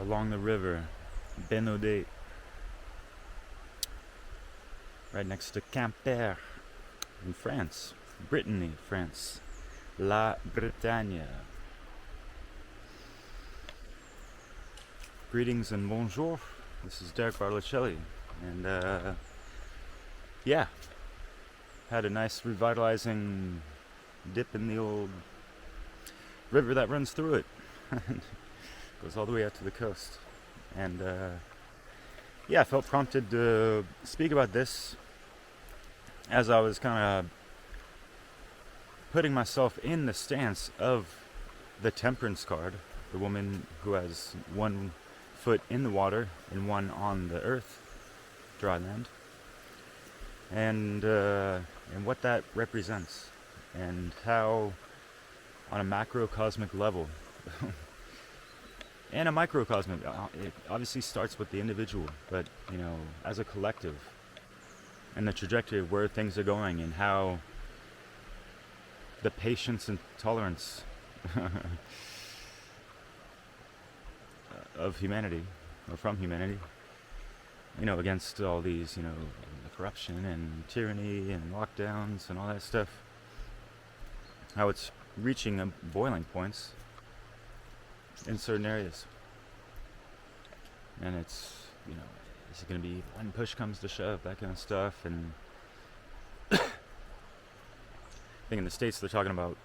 along the river, Benaudet, right next to Quimper in France, Brittany, France, La Bretagne. Greetings and bonjour. This is Derek Barlicelli, and yeah, had a nice revitalizing dip in the old river that runs through it. Goes all the way out to the coast. And yeah, I felt prompted to speak about this as I was kind of putting myself in the stance of the Temperance card, the woman who has one foot in the water and one on the earth, dry land, and what that represents, and how on a macrocosmic level and a microcosmic, it obviously starts with the individual, but as a collective, and the trajectory of where things are going, and how the patience and tolerance of humanity, or from humanity, against all these, corruption and tyranny and lockdowns and all that stuff, how it's reaching boiling points in certain areas. And it's, is it going to be when push comes to shove, that kind of stuff. And I think in the States they're talking about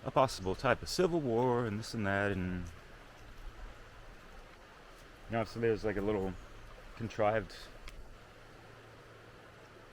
a possible type of civil war and this and that. And so there's like a little contrived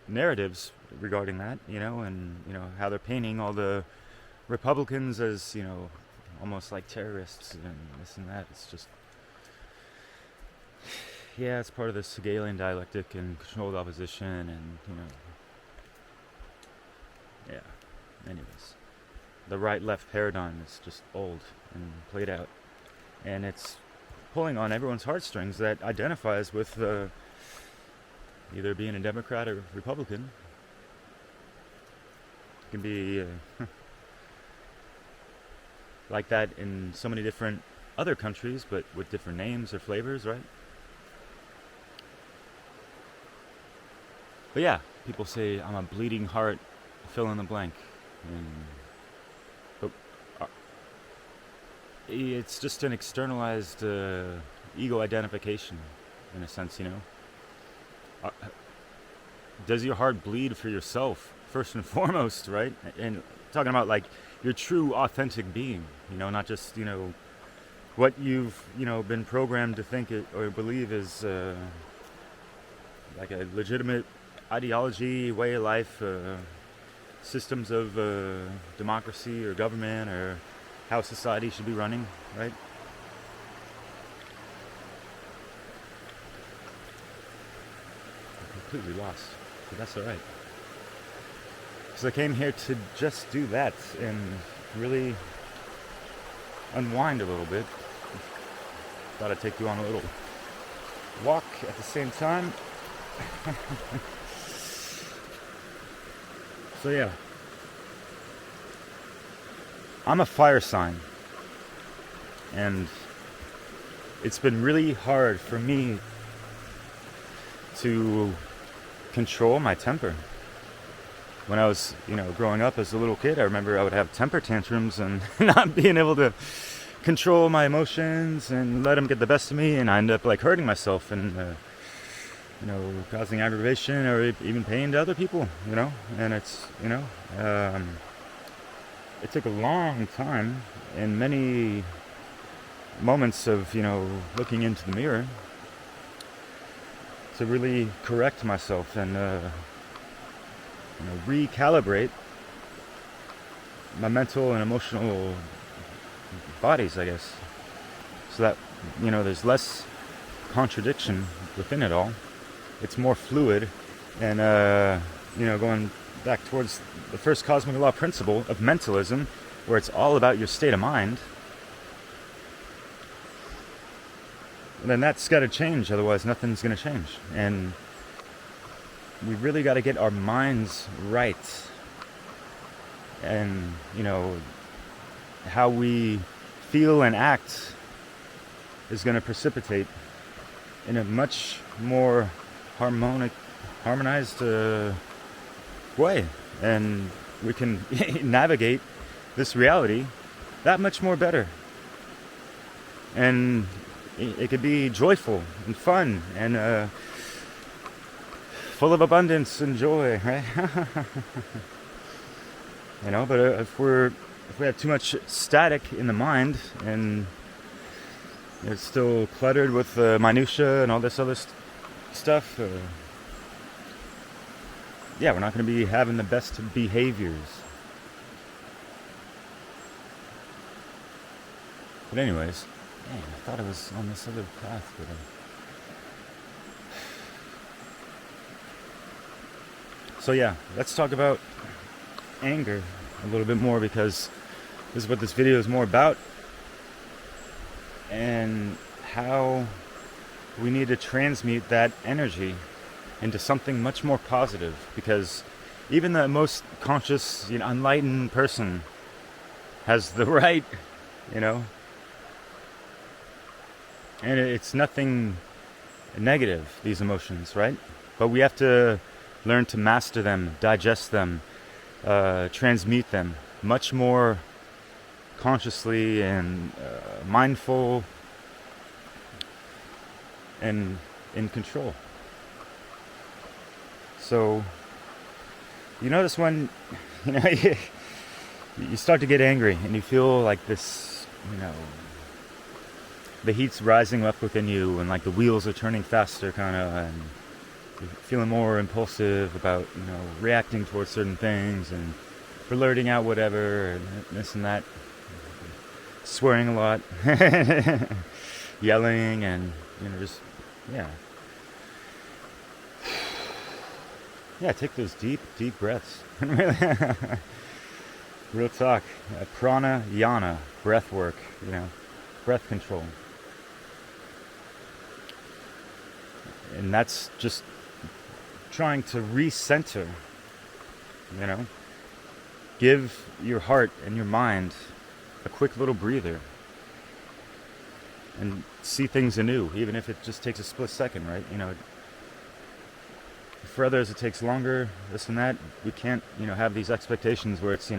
narratives regarding that, and how they're painting all the Republicans as, almost like terrorists and this and that. It's just, yeah, it's part of this Hegelian dialectic and controlled opposition, and yeah. Anyways, the right-left paradigm is just old and played out, and it's pulling on everyone's heartstrings that identifies with either being a Democrat or Republican. It can be like that in so many different other countries, but with different names or flavors, right? But yeah, people say I'm a bleeding heart, fill in the blank. But it's just an externalized ego identification, in a sense, Does your heart bleed for yourself, first and foremost, right? And talking about like your true authentic being, not just, what you've, been programmed to think it or believe is like a legitimate ideology, way of life, systems of democracy or government, or how society should be running, right? I'm completely lost, but that's all right. So I came here to just do that and really unwind a little bit. Thought I'd take you on a little walk at the same time. So yeah, I'm a fire sign, and it's been really hard for me to control my temper. When I was, growing up as a little kid, I remember I would have temper tantrums and not being able to control my emotions and let them get the best of me, and I end up like hurting myself and causing aggravation or even pain to other people, and it's, it took a long time and many moments of, looking into the mirror to really correct myself and, recalibrate my mental and emotional bodies, I guess, so that, there's less contradiction within it all. It's more fluid, and going back towards the first cosmic law principle of mentalism, where it's all about your state of mind, then that's got to change, otherwise nothing's going to change. And we really got to get our minds right, and how we feel and act is going to precipitate in a much more harmonized way, and we can navigate this reality that much more better. And it could be joyful and fun and full of abundance and joy, right? But if we have too much static in the mind and it's still cluttered with minutia and all this other stuff, we're not going to be having the best behaviors. But anyways, I thought I was on this other path, but so let's talk about anger a little bit more, because this is what this video is more about, and how we need to transmute that energy into something much more positive. Because even the most conscious, enlightened person has the right, and it's nothing negative, these emotions, right? But we have to learn to master them, digest them, transmute them much more consciously and mindful and in control. So you notice when you start to get angry and you feel like this, the heat's rising up within you and like the wheels are turning faster kind of, and you're feeling more impulsive about reacting towards certain things and blurting out whatever and this and that, swearing a lot, yelling, and just take those deep breaths. Real talk. Pranayama, breath work, breath control. And that's just trying to recenter, give your heart and your mind a quick little breather and see things anew, even if it just takes a split second, right? For others it takes longer, this and that. We can't, have these expectations where it's,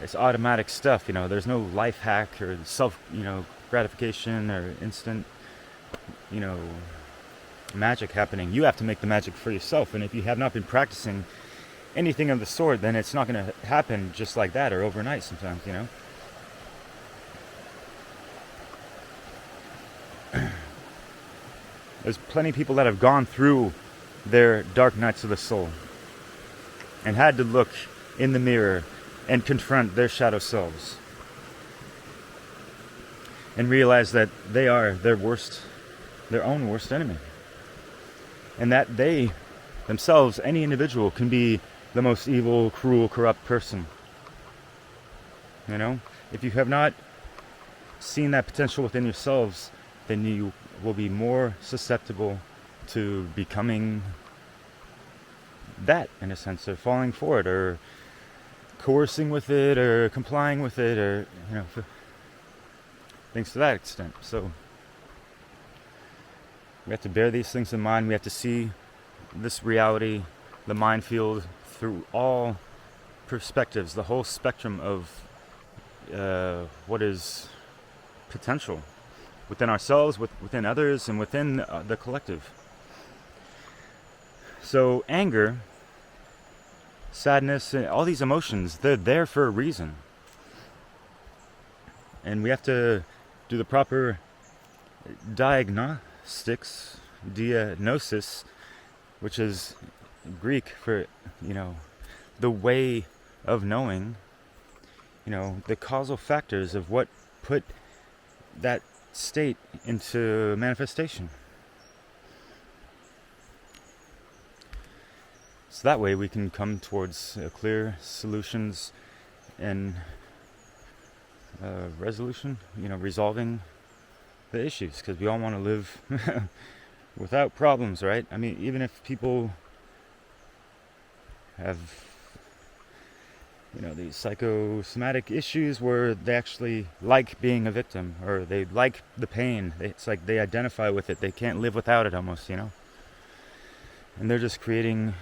it's automatic stuff, there's no life hack or self, gratification or instant, magic happening. You have to make the magic for yourself, and if you have not been practicing anything of the sort, then it's not going to happen just like that or overnight sometimes, There's plenty of people that have gone through their dark nights of the soul and had to look in the mirror and confront their shadow selves and realize that they are their own worst enemy, and that they themselves, any individual, can be the most evil, cruel, corrupt person. If you have not seen that potential within yourselves, then you will be more susceptible to becoming that, in a sense, or falling for it, or coercing with it, or complying with it, or things to that extent. So we have to bear these things in mind. We have to see this reality, the minefield, through all perspectives, the whole spectrum of what is potential within ourselves, within others, and within the collective. So anger, sadness, and all these emotions, they're there for a reason. And we have to do the proper diagnosis, which is Greek for, the way of knowing, the causal factors of what put that state into manifestation. So that way we can come towards clear solutions and resolution, resolving the issues, because we all want to live without problems, right? I mean, even if people have these psychosomatic issues where they actually like being a victim, or they like the pain. It's like they identify with it. They can't live without it almost, And they're just creating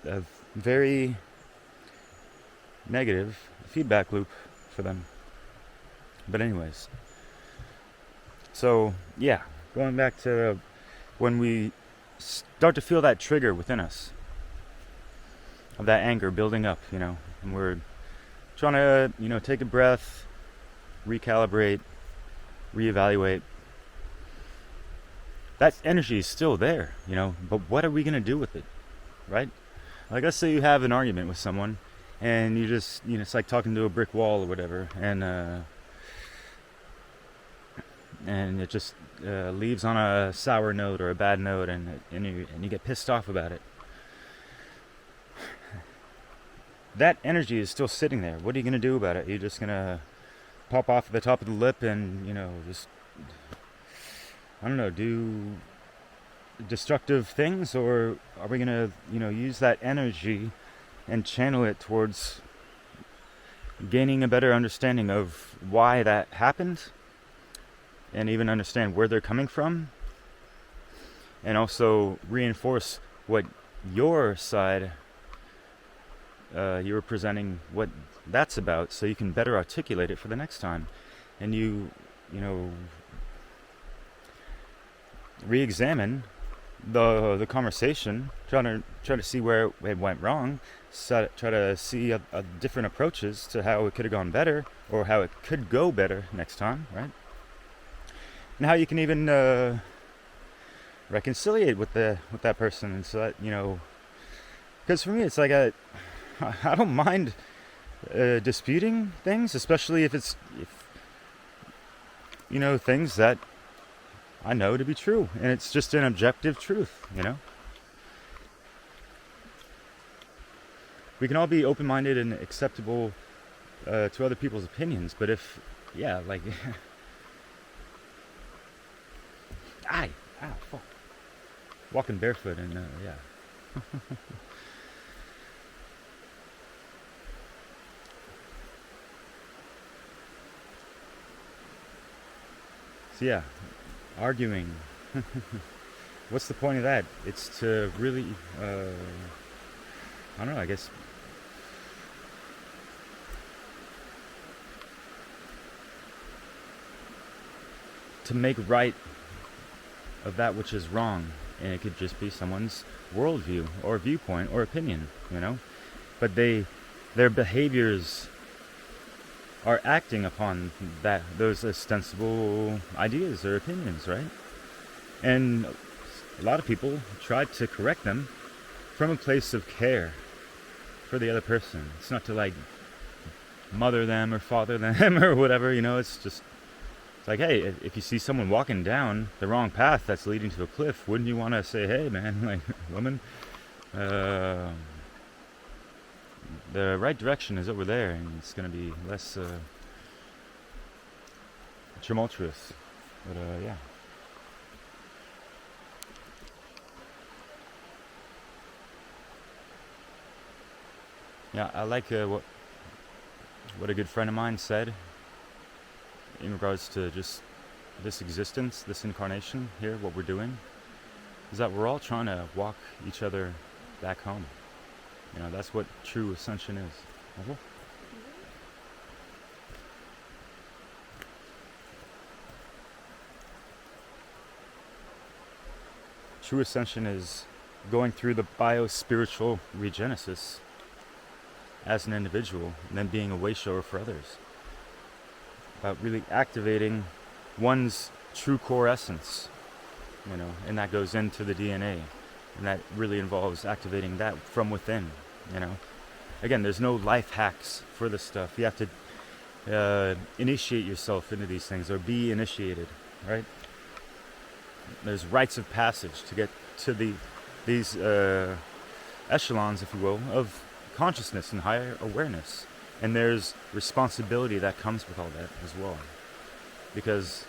a very negative feedback loop for them. But anyways, so yeah, going back to when we start to feel that trigger within us of that anger building up, and we're trying to, take a breath, recalibrate, reevaluate. That energy is still there, but what are we going to do with it, right? Like, let's say you have an argument with someone, and you just, it's like talking to a brick wall or whatever, and it just leaves on a sour note or a bad note, and you get pissed off about it. That energy is still sitting there. What are you going to do about it? You're just going to pop off at the top of the lip and, just, I don't know, do destructive things? Or are we going to, use that energy and channel it towards gaining a better understanding of why that happened, and even understand where they're coming from, and also reinforce what your side you're presenting, what that's about, so you can better articulate it for the next time, and you re-examine the conversation, try to see where it went wrong, try to see a different approaches to how it could have gone better, or how it could go better next time, right? And how you can even reconciliate with that person, and so that because for me it's like I don't mind disputing things, especially if things that I know to be true, and it's just an objective truth. We can all be open-minded and acceptable to other people's opinions, but if fuck, walking barefoot and So yeah, arguing. What's the point of that? It's to really, I don't know, I guess, to make right of that which is wrong. And it could just be someone's worldview or viewpoint or opinion, But their behaviors are acting upon those ostensible ideas or opinions, right? And a lot of people try to correct them from a place of care for the other person. It's not to like mother them or father them or whatever, it's just like, hey, if you see someone walking down the wrong path that's leading to a cliff, wouldn't you want to say, hey man, like, woman, the right direction is over there, and it's going to be less tumultuous. But yeah. Yeah, I like what a good friend of mine said in regards to just this existence, this incarnation here, what we're doing, is that we're all trying to walk each other back home. That's what true ascension is. True ascension is going through the bio-spiritual regenesis as an individual, and then being a way shower for others. About really activating one's true core essence, and that goes into the DNA, and that really involves activating that from within, Again, there's no life hacks for this stuff. You have to initiate yourself into these things, or be initiated, right? There's rites of passage to get to these echelons, if you will, of consciousness and higher awareness. And there's responsibility that comes with all that as well. Because,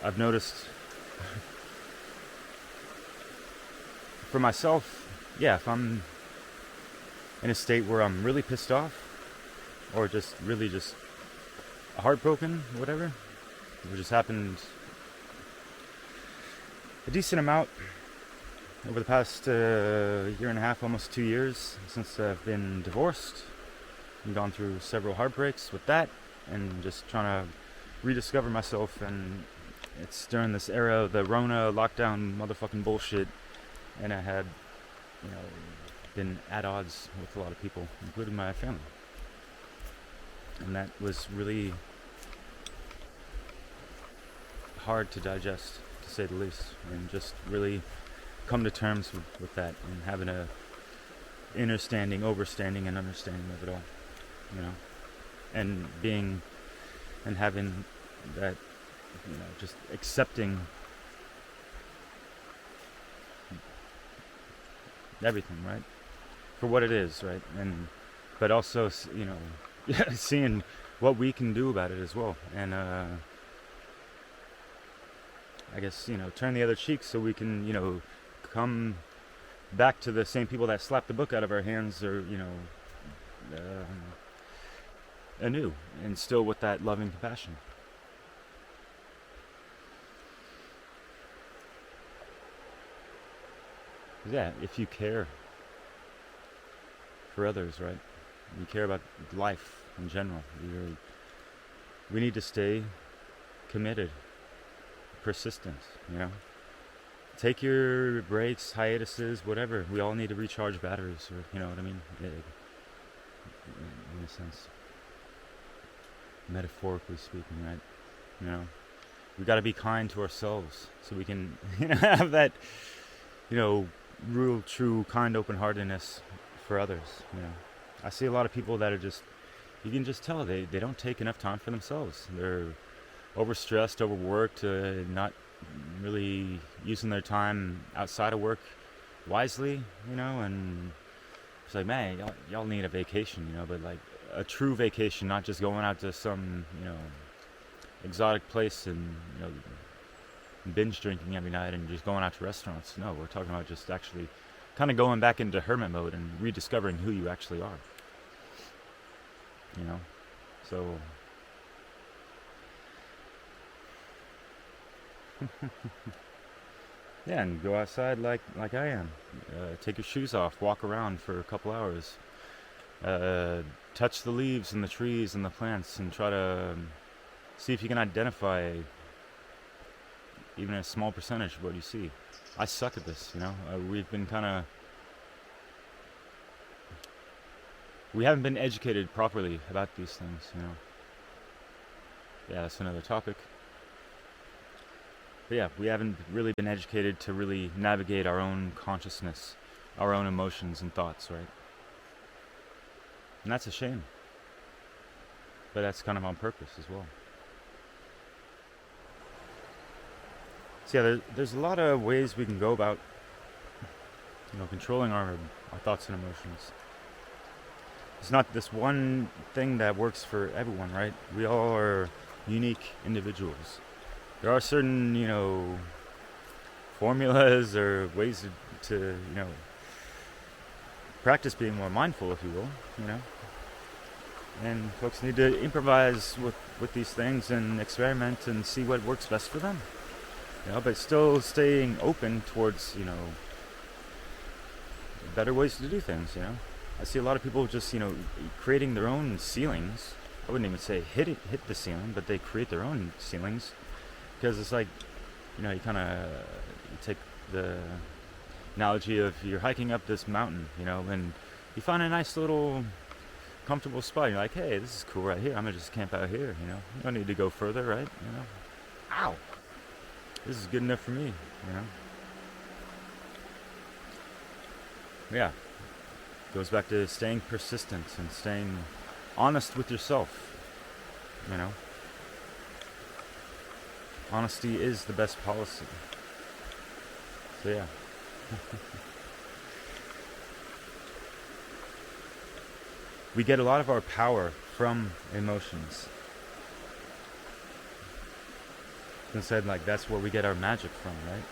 I've noticed for myself, if I'm in a state where I'm really pissed off, or just really just heartbroken, whatever. It just happened a decent amount over the past year and a half, almost 2 years since I've been divorced. I've gone through several heartbreaks with that, and just trying to rediscover myself. And it's during this era of the Rona lockdown motherfucking bullshit, and I had, been at odds with a lot of people, including my family, and that was really hard to digest, to say the least, and just really come to terms with that, and having a understanding and understanding of it all, and being and having that, just accepting everything, right, for what it is, right, and but also, seeing what we can do about it as well, and I guess, turn the other cheek so we can, come back to the same people that slapped the book out of our hands, or, anew, and still with that loving compassion. Yeah, if you care for others, right? You care about life in general. We need to stay committed, persistent, Take your breaks, hiatuses, whatever. We all need to recharge batteries, or, you know what I mean? In a sense. Metaphorically speaking, right? We got to be kind to ourselves so we can, have that, real, true, kind, open-heartedness for others, I see a lot of people that are just, you can just tell they don't take enough time for themselves. They're overstressed, overworked, not really using their time outside of work wisely, and it's like, man, y'all need a vacation, but like a true vacation, not just going out to some, exotic place and, binge drinking every night and just going out to restaurants. No, we're talking about just actually kind of going back into hermit mode and rediscovering who you actually are, so yeah, and go outside like I am. Take your shoes off, walk around for a couple hours, touch the leaves and the trees and the plants, and try to see if you can identify even a small percentage of what you see. I suck at this, we've been we haven't been educated properly about these things, Yeah, that's another topic. But yeah, we haven't really been educated to really navigate our own consciousness, our own emotions and thoughts, right? And that's a shame. But that's kind of on purpose as well. So yeah, there's a lot of ways we can go about, controlling our thoughts and emotions. It's not this one thing that works for everyone, right? We all are unique individuals. There are certain, formulas or ways to practice being more mindful, if you will, And folks need to improvise with these things and experiment and see what works best for them. But still staying open towards, better ways to do things, I see a lot of people just, creating their own ceilings. I wouldn't even say hit the ceiling, but they create their own ceilings. Because it's like, you take the analogy of you're hiking up this mountain, and you find a nice little comfortable spot. You're like, hey, this is cool right here. I'm going to just camp out here, You don't need to go further, right? Ow! This is good enough for me, Yeah. Goes back to staying persistent and staying honest with yourself, Honesty is the best policy. So yeah. We get a lot of our power from emotions. And said, like, that's where we get our magic from, right?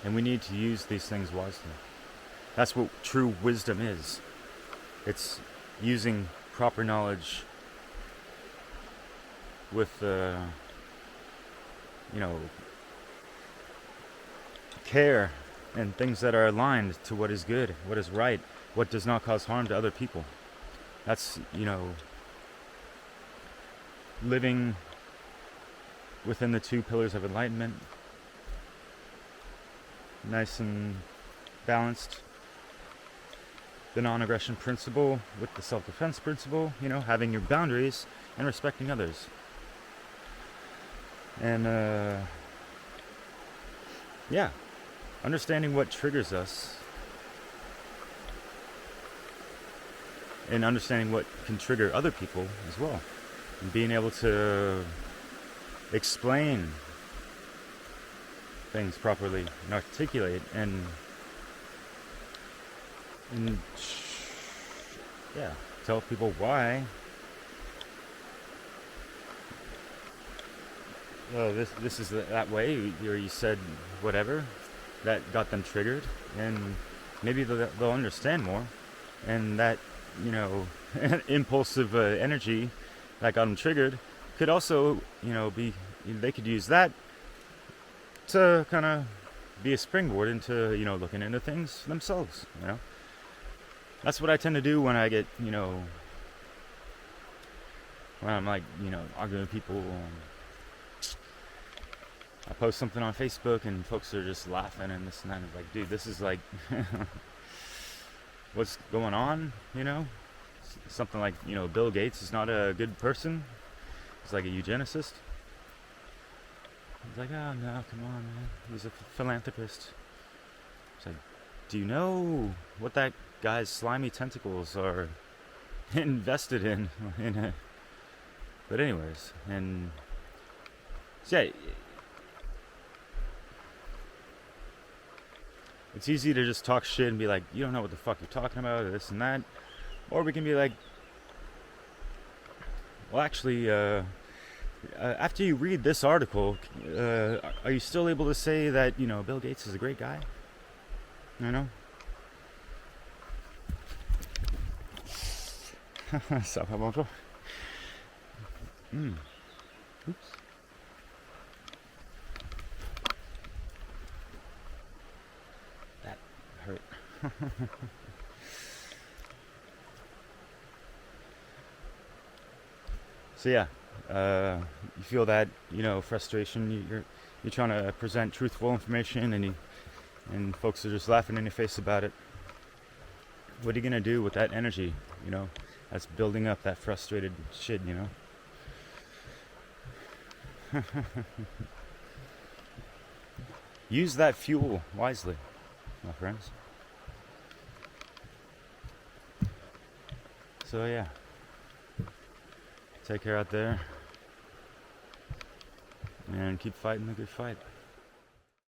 And we need to use these things wisely. That's what true wisdom is. It's using proper knowledge with, care and things that are aligned to what is good, what is right, what does not cause harm to other people. That's, living within the two pillars of enlightenment, nice and balanced. The non-aggression principle with the self-defense principle, having your boundaries and respecting others. And, understanding what triggers us and understanding what can trigger other people as well. And being able to explain things properly and articulate and tell people why this is that way, or you said whatever that got them triggered, and maybe they'll understand more. And that impulsive energy that got them triggered could also be, they could use that to kind of be a springboard into looking into things themselves. That's what I tend to do when I get when I'm like arguing with people. I post something on Facebook and folks are just laughing and this and that. It's like, dude, this is like what's going on? Something like Bill Gates is not a good person. He's like a eugenicist. He's like, oh no, come on, man. He's a philanthropist. It's like, do you know what that guy's slimy tentacles are invested in? But anyways, and so yeah, it's easy to just talk shit and be like, you don't know what the fuck you're talking about, or this and that. Or we can be like, well, actually, after you read this article, are you still able to say that, Bill Gates is a great guy? Ça va, bonjour. Oops. That hurt. So yeah, you feel that frustration. You're trying to present truthful information, and folks are just laughing in your face about it. What are you gonna do with that energy? That's building up that frustrated shit. Use that fuel wisely, my friends. So yeah. Take care out there and keep fighting the good fight.